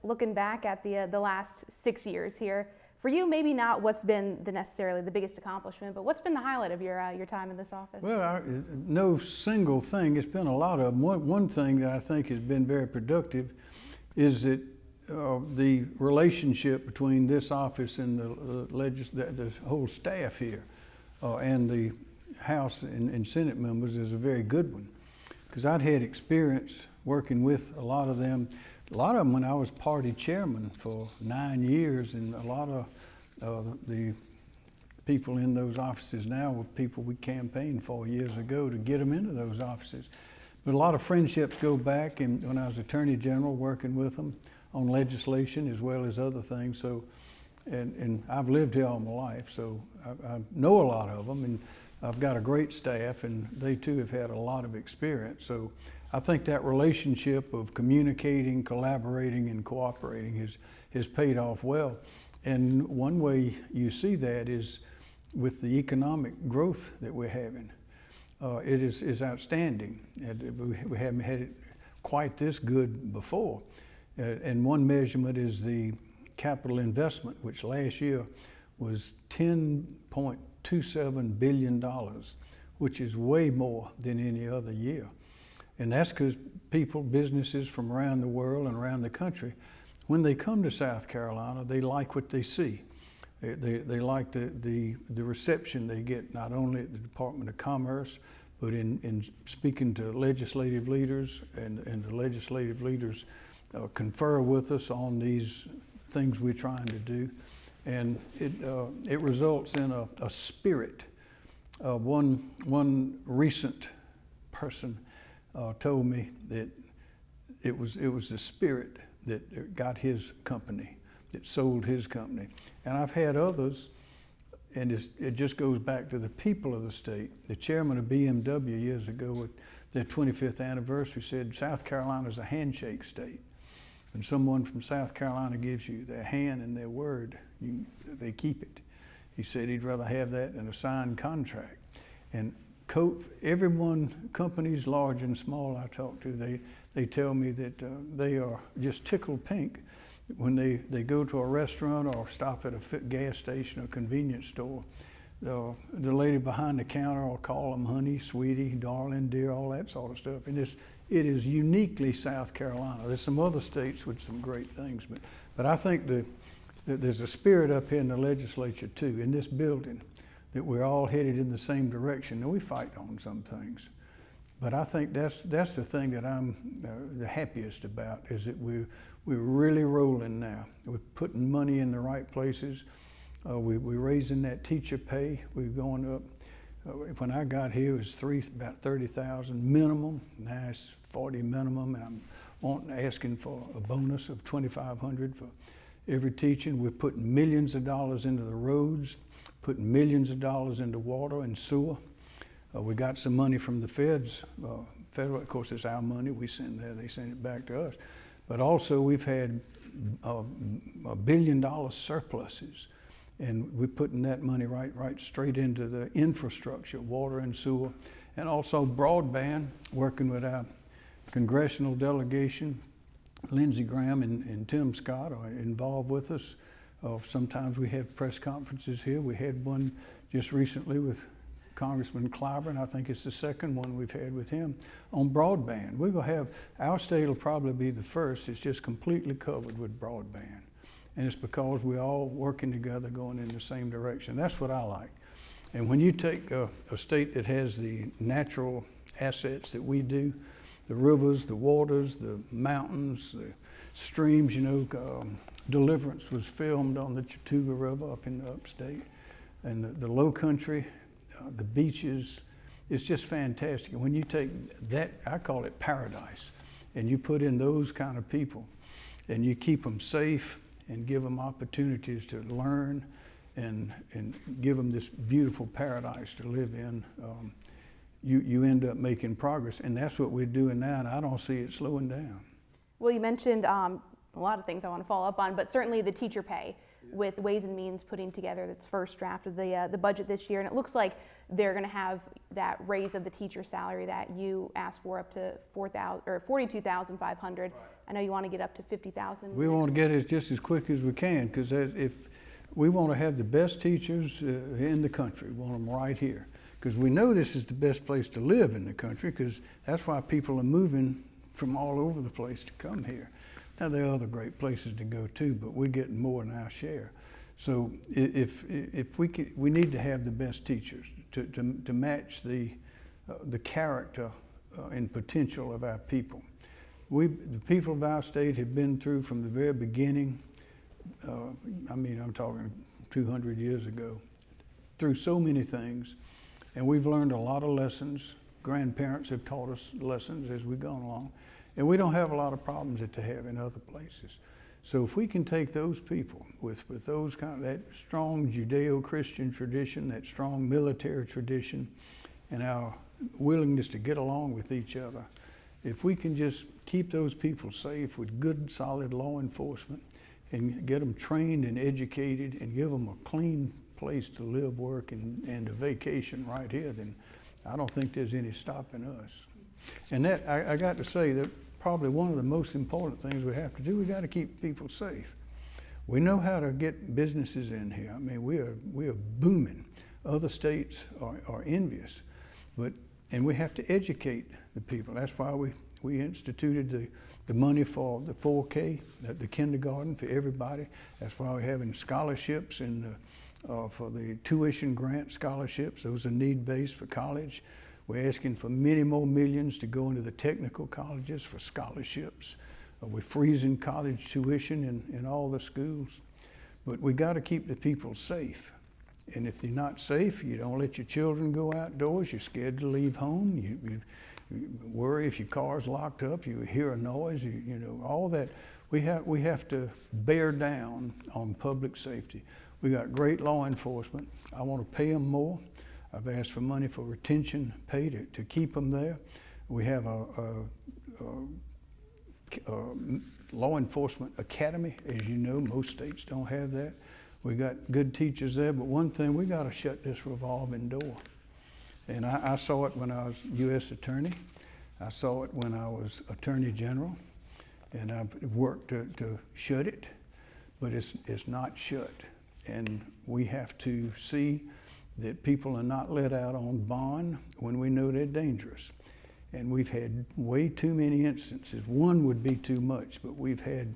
looking back at the last 6 years here, for you, maybe not what's been necessarily the biggest accomplishment, but what's been the highlight of your time in this office? Well, no single thing. It's been a lot of them. One thing that I think has been very productive is that the relationship between this office and the whole staff here and the House and Senate members is a very good one. Because I'd had experience working with a lot of them when I was party chairman for 9 years, and a lot of the people in those offices now were people we campaigned for years ago to get them into those offices. But a lot of friendships go back, and when I was Attorney General working with them on legislation as well as other things. So, and I've lived here all my life, so I know a lot of them, and I've got a great staff, and they too have had a lot of experience. So I think that relationship of communicating, collaborating, and cooperating has paid off well. And one way you see that is with the economic growth that we're having. It is outstanding. We haven't had it quite this good before. And one measurement is the capital investment, which last year was $10.27 billion, which is way more than any other year. And that's because businesses from around the world and around the country, when they come to South Carolina, they like what they see. They like the reception they get, not only at the Department of Commerce, but in speaking to legislative leaders, and the legislative leaders confer with us on these things we're trying to do. And it results in a spirit. One recent person told me that it was the spirit that got his company, that sold his company. And I've had others, and it just goes back to the people of the state. The chairman of BMW years ago at their 25th anniversary said, South Carolina's a handshake state. When someone from South Carolina gives you their hand and their word, they keep it. He said he'd rather have that than a signed contract. And everyone, companies large and small I talk to, they tell me that they are just tickled pink when they go to a restaurant or stop at a gas station or convenience store. The lady behind the counter will call them honey, sweetie, darling, dear, all that sort of stuff. And it is uniquely South Carolina. There's some other states with some great things, but I think that there's a spirit up here in the legislature too, in this building, that we're all headed in the same direction. Now we fight on some things, but I think that's the thing that I'm the happiest about, is that we're really rolling now. We're putting money in the right places. We're raising that teacher pay. We're going up. When I got here, it was about 30,000 minimum. Now it's 40 minimum, and I'm asking for a bonus of 2,500 for every teacher. We're putting millions of dollars into the roads, putting millions of dollars into water and sewer. We got some money from the feds. Federal, of course, it's our money. We send there, they send it back to us. But also we've had $1 billion surpluses. And we're putting that money right straight into the infrastructure, water and sewer, and also broadband, working with our congressional delegation. Lindsey Graham and Tim Scott are involved with us. Sometimes we have press conferences here. We had one just recently with Congressman Clyburn. I think it's the second one we've had with him on broadband. We're going to have, our state will probably be the first. It's just completely covered with broadband. And it's because we're all working together, going in the same direction. That's what I like. And when you take a state that has the natural assets that we do, the rivers, the waters, the mountains, the streams, you know, Deliverance was filmed on the Chattooga River up in the upstate. And the low country, the beaches, it's just fantastic. And when you take that, I call it paradise, and you put in those kind of people, and you keep them safe, and give them opportunities to learn, and give them this beautiful paradise to live in, you end up making progress. And that's what we're doing now, and I don't see it slowing down. Well, you mentioned a lot of things I want to follow up on, but certainly the teacher pay, with Ways and Means putting together its first draft of the budget this year, and it looks like they're going to have that raise of the teacher salary that you asked for up to $42,500. Right. I know you want to get up to 50,000. We want to get it just as quick as we can, because if we want to have the best teachers in the country, we want them right here, because we know this is the best place to live in the country, because that's why people are moving from all over the place to come here. Now, there are other great places to go too, but we're getting more than our share. So if we need to have the best teachers to match the character and potential of our people. The people of our state have been through from the very beginning, I mean, I'm talking 200 years ago, through so many things, and we've learned a lot of lessons. Grandparents have taught us lessons as we've gone along, and we don't have a lot of problems that they have in other places. So if we can take those people with those that strong Judeo-Christian tradition, that strong military tradition, and our willingness to get along with each other, if we can just keep those people safe with good, solid law enforcement and get them trained and educated and give them a clean place to live, work, and a vacation right here, then I don't think there's any stopping us. And that, I got to say that probably one of the most important things we have to do, we got to keep people safe. We know how to get businesses in here. I mean, we are booming. Other states are envious, and we have to educate the people. That's why we instituted the money for the 4K, the kindergarten for everybody. That's why we're having scholarships for the tuition grant scholarships. Those are need-based for college. We're asking for many more millions to go into the technical colleges for scholarships. We're freezing college tuition in all the schools. But we got to keep the people safe. And if they're not safe, you don't let your children go outdoors. You're scared to leave home. You worry if your car's locked up. You hear a noise. You know, all that. We have to bear down on public safety. We got great law enforcement. I want to pay them more. I've asked for money for retention pay to keep them there. We have a law enforcement academy. As you know, most states don't have that. We got good teachers there, but one thing, we got to shut this revolving door. And I saw it when I was U.S. Attorney. I saw it when I was Attorney General, and I've worked to shut it, but it's not shut. And we have to see that people are not let out on bond when we know they're dangerous. And we've had way too many instances. One would be too much, but we've had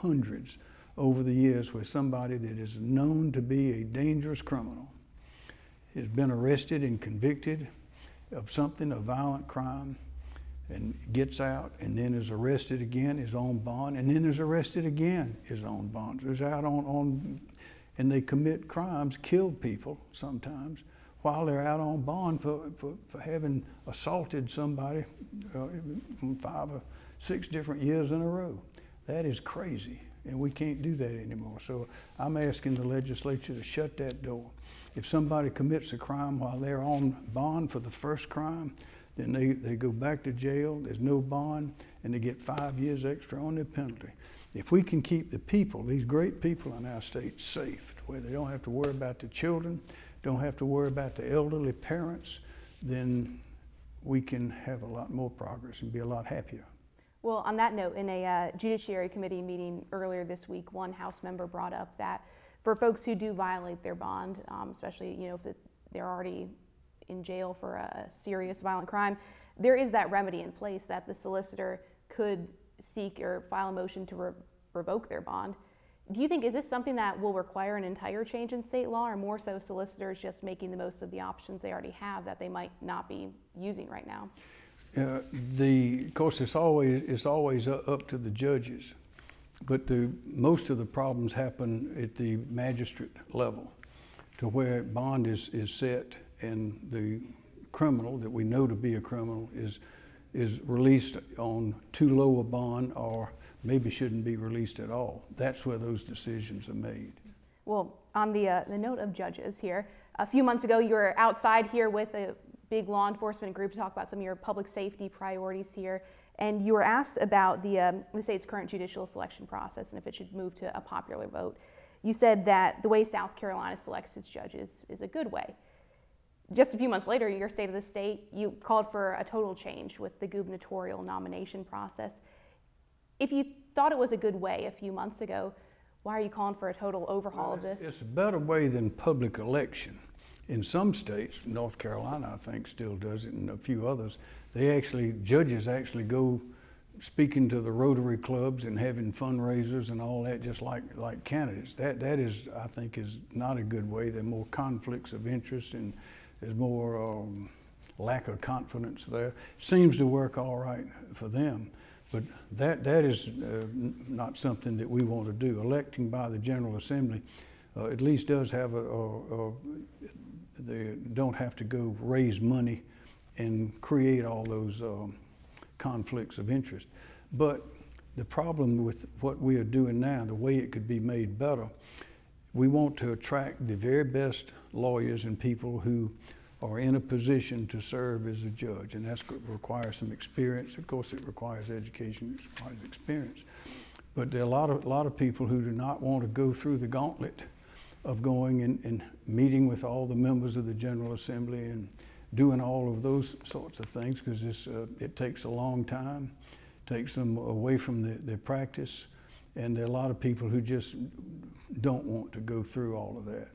hundreds over the years where somebody that is known to be a dangerous criminal has been arrested and convicted of something, a violent crime, and gets out and then is arrested again, is on bond, and then is arrested again, is on bond. Is out on and they commit crimes, kill people sometimes, while they're out on bond for having assaulted somebody 5 or 6 different years in a row. That is crazy, and we can't do that anymore. So I'm asking the legislature to shut that door. If somebody commits a crime while they're on bond for the first crime, then they go back to jail, there's no bond, and they get 5 years extra on their penalty. If we can keep the people, these great people in our state, safe, where they don't have to worry about the children, don't have to worry about the elderly parents, then we can have a lot more progress and be a lot happier. Well, on that note, in a Judiciary Committee meeting earlier this week, one House member brought up that for folks who do violate their bond, especially if they're already in jail for a serious violent crime, there is that remedy in place that the solicitor could seek or file a motion to revoke their bond. Do you think, is this something that will require an entire change in state law, or more so solicitors just making the most of the options they already have that they might not be using right now? Of course, it's always up to the judges, but most of the problems happen at the magistrate level, to where bond is set and the criminal that we know to be a criminal is released on too low a bond, or maybe shouldn't be released at all. That's where those decisions are made. Well, on the note of judges here, a few months ago you were outside here with a big law enforcement group to talk about some of your public safety priorities here, and you were asked about the state's current judicial selection process and if it should move to a popular vote. You said that the way South Carolina selects its judges is a good way. Just a few months later, your State of the State, you called for a total change with the gubernatorial nomination process. If you thought it was a good way a few months ago, why are you calling for a total overhaul of this? It's a better way than public election. In some states, North Carolina I think still does it, and a few others, judges actually go speaking to the Rotary clubs and having fundraisers and all that, just like candidates. That is, I think, is not a good way. There are more conflicts of interest and there's more lack of confidence there. Seems to work all right for them, but that is not something that we want to do. Electing by the General Assembly at least does have they don't have to go raise money and create all those conflicts of interest. But the problem with what we are doing now, the way it could be made better, we want to attract the very best lawyers and people who are in a position to serve as a judge, and that requires some experience. Of course, it requires education, it requires experience. But there are a lot of people who do not want to go through the gauntlet of going and meeting with all the members of the General Assembly and doing all of those sorts of things, because it takes a long time, takes them away from their practice, and there are a lot of people who just don't want to go through all of that.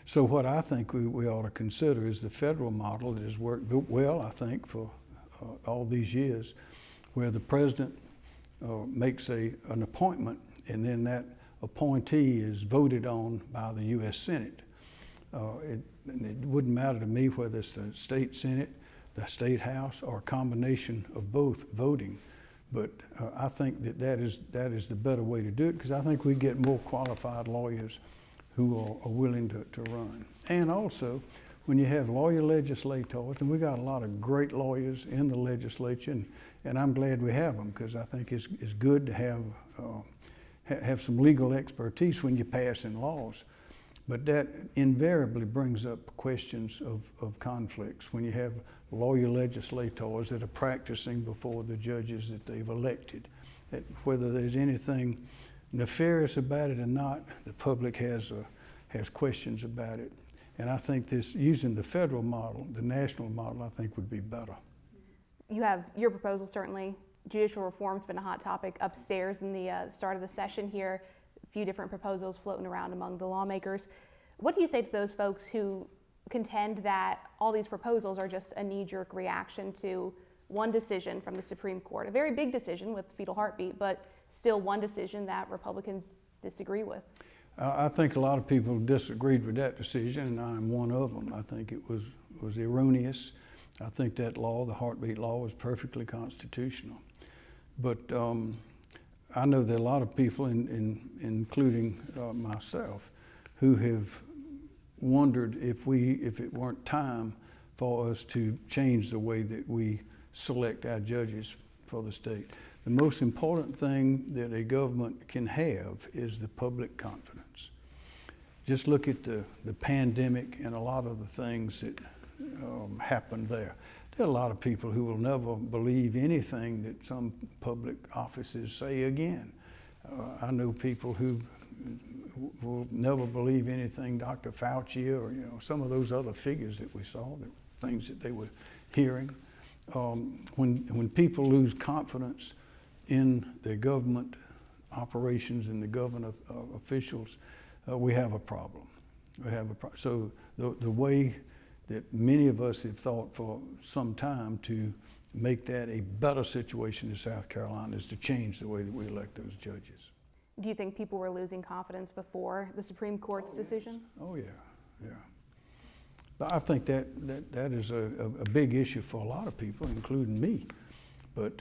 So what I think we ought to consider is the federal model that has worked well, I think, for all these years, where the president makes an appointment, and then that appointee is voted on by the U.S. Senate. It wouldn't matter to me whether it's the state Senate, the state House, or a combination of both voting. But I think that is the better way to do it, because I think we get more qualified lawyers who are willing to run. And also, when you have lawyer legislators, and we got a lot of great lawyers in the legislature, and I'm glad we have them, because I think it's good to have some legal expertise when you're passing laws. But that invariably brings up questions of conflicts when you have lawyer legislators that are practicing before the judges that they've elected. Whether there's anything nefarious about it or not, the public has questions about it. And I think using the federal model, the national model, I think would be better. You have your proposal, certainly. Judicial reform's been a hot topic upstairs in the start of the session here. A few different proposals floating around among the lawmakers. What do you say to those folks who contend that all these proposals are just a knee-jerk reaction to one decision from the Supreme Court, a very big decision with fetal heartbeat, but still one decision that Republicans disagree with? I think a lot of people disagreed with that decision, and I'm one of them. I think it was erroneous. I think that law, the heartbeat law, was perfectly constitutional. But I know there are a lot of people, including myself, who have wondered if it weren't time for us to change the way that we select our judges for the state. The most important thing that a government can have is the public confidence. Just look at the pandemic and a lot of the things that happened there. There are a lot of people who will never believe anything that some public offices say again. I know people who will never believe anything Dr. Fauci or some of those other figures that we saw, the things that they were hearing. When people lose confidence in their government operations and the government officials, we have a problem. So the way that many of us have thought for some time to make that a better situation in South Carolina is to change the way that we elect those judges. Do you think people were losing confidence before the Supreme Court's decision? Oh yeah, yeah. But I think that is a big issue for a lot of people, including me. But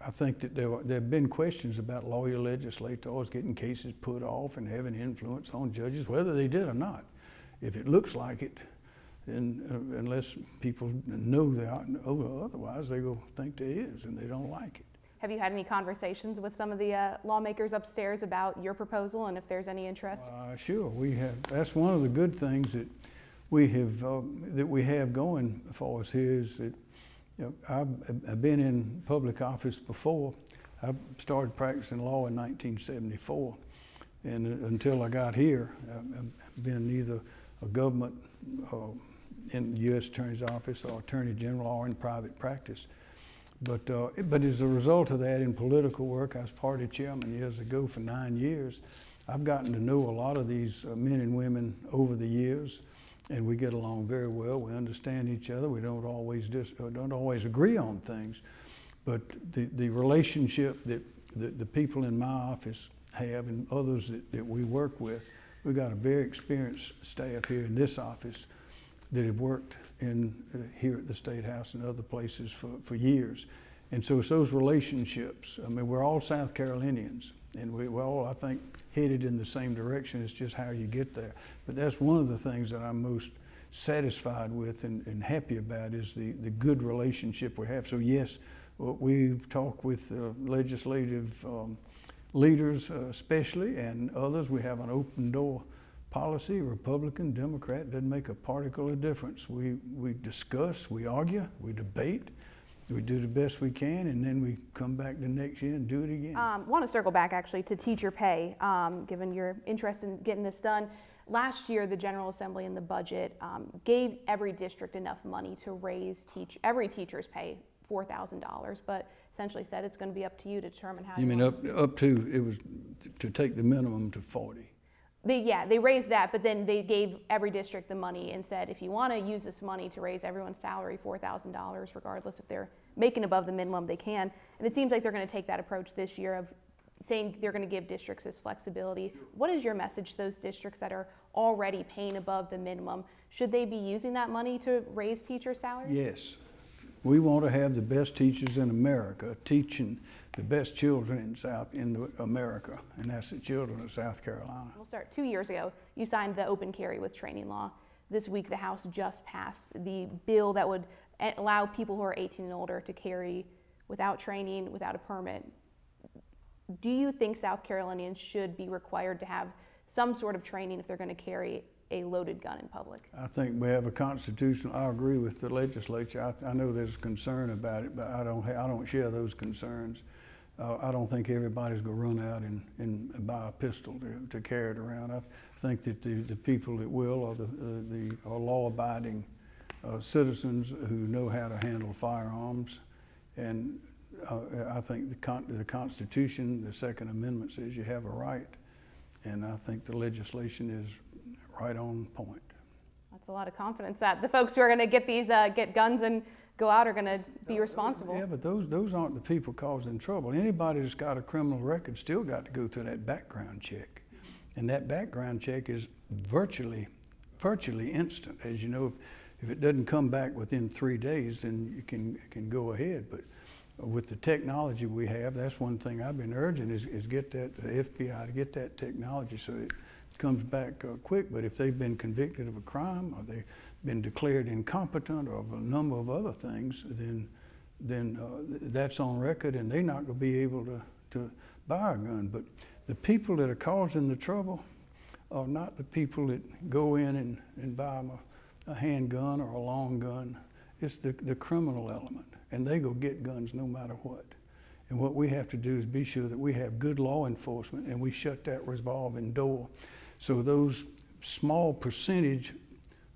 I think that there have been questions about lawyer legislators getting cases put off and having influence on judges, whether they did or not. If it looks like it, then unless people know otherwise, they go think there is, and they don't like it. Have you had any conversations with some of the lawmakers upstairs about your proposal, and if there's any interest? Sure, we have. That's one of the good things that we have going for us here is that I've been in public office before. I started practicing law in 1974, and until I got here, I've been either a government in the U.S. Attorney's Office or Attorney General or in private practice. But as a result of that, in political work, I was party chairman years ago for 9 years. I've gotten to know a lot of these men and women over the years, and we get along very well. We understand each other. We don't always agree on things, but the relationship that the people in my office have and others that we work with, we've got a very experienced staff here in this office that have worked here at the State House and other places for years. And so it's those relationships. I mean, we're all South Carolinians, and we're all, I think, headed in the same direction. It's just how you get there. But that's one of the things that I'm most satisfied with and happy about is the good relationship we have. So yes, we talk with legislative leaders especially, and others. We have an open door policy, Republican, Democrat, doesn't make a particle of difference. We discuss, we argue, we debate, we do the best we can, and then we come back the next year and do it again. Want to circle back actually to teacher pay, given your interest in getting this done. Last year, the General Assembly in the budget gave every district enough money to raise every teacher's pay $4,000, but essentially said it's going to be up to you to determine how. You mean up to, it was to take the minimum to 40? They raised that, but then they gave every district the money and said, if you want to use this money to raise everyone's salary $4,000, regardless if they're making above the minimum, they can. And it seems like they're going to take that approach this year of saying they're going to give districts this flexibility. Sure. What is your message to those districts that are already paying above the minimum? Should they be using that money to raise teachers' salaries? Yes. We want to have the best teachers in America teaching the best children in America, and that's the children of South Carolina. We'll start. 2 years ago, you signed the open carry with training law. This week, the House just passed the bill that would allow people who are 18 and older to carry without training, without a permit. Do you think South Carolinians should be required to have some sort of training if they're going to carry a loaded gun in public? I think we have a constitutional, I agree with the legislature. I know there's concern about it, but I don't share those concerns. I don't think everybody's going to run out and buy a pistol to carry it around. I think that the people that will are law-abiding citizens who know how to handle firearms. And I think the Constitution, the Second Amendment says you have a right. And I think the legislation is right on point. That's a lot of confidence that the folks who are going to get guns and go out are going to be responsible. Yeah, but those aren't the people causing trouble. Anybody that's got a criminal record still got to go through that background check. And that background check is virtually instant. As you know, if it doesn't come back within 3 days, then you can go ahead. But with the technology we have, that's one thing I've been urging is get the FBI to get that technology so it comes back quick. But if they've been convicted of a crime or they've been declared incompetent or of a number of other things, then that's on record and they're not going to be able to buy a gun. But the people that are causing the trouble are not the people that go in and buy them a handgun or a long gun. It's the criminal element. And they go get guns no matter what. And what we have to do is be sure that we have good law enforcement and we shut that revolving door. So those small percentage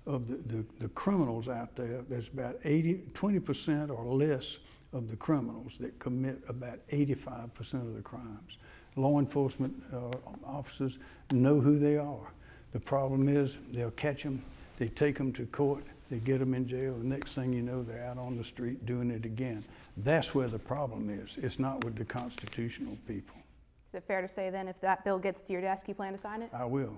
of the criminals out there, there's about 20% or less of the criminals that commit about 85% of the crimes. Law enforcement officers know who they are. The problem is they'll catch them, they take them to court, they get them in jail, the next thing you know, they're out on the street doing it again. That's where the problem is. It's not with the constitutional people. Is it fair to say then if that bill gets to your desk, you plan to sign it? I will.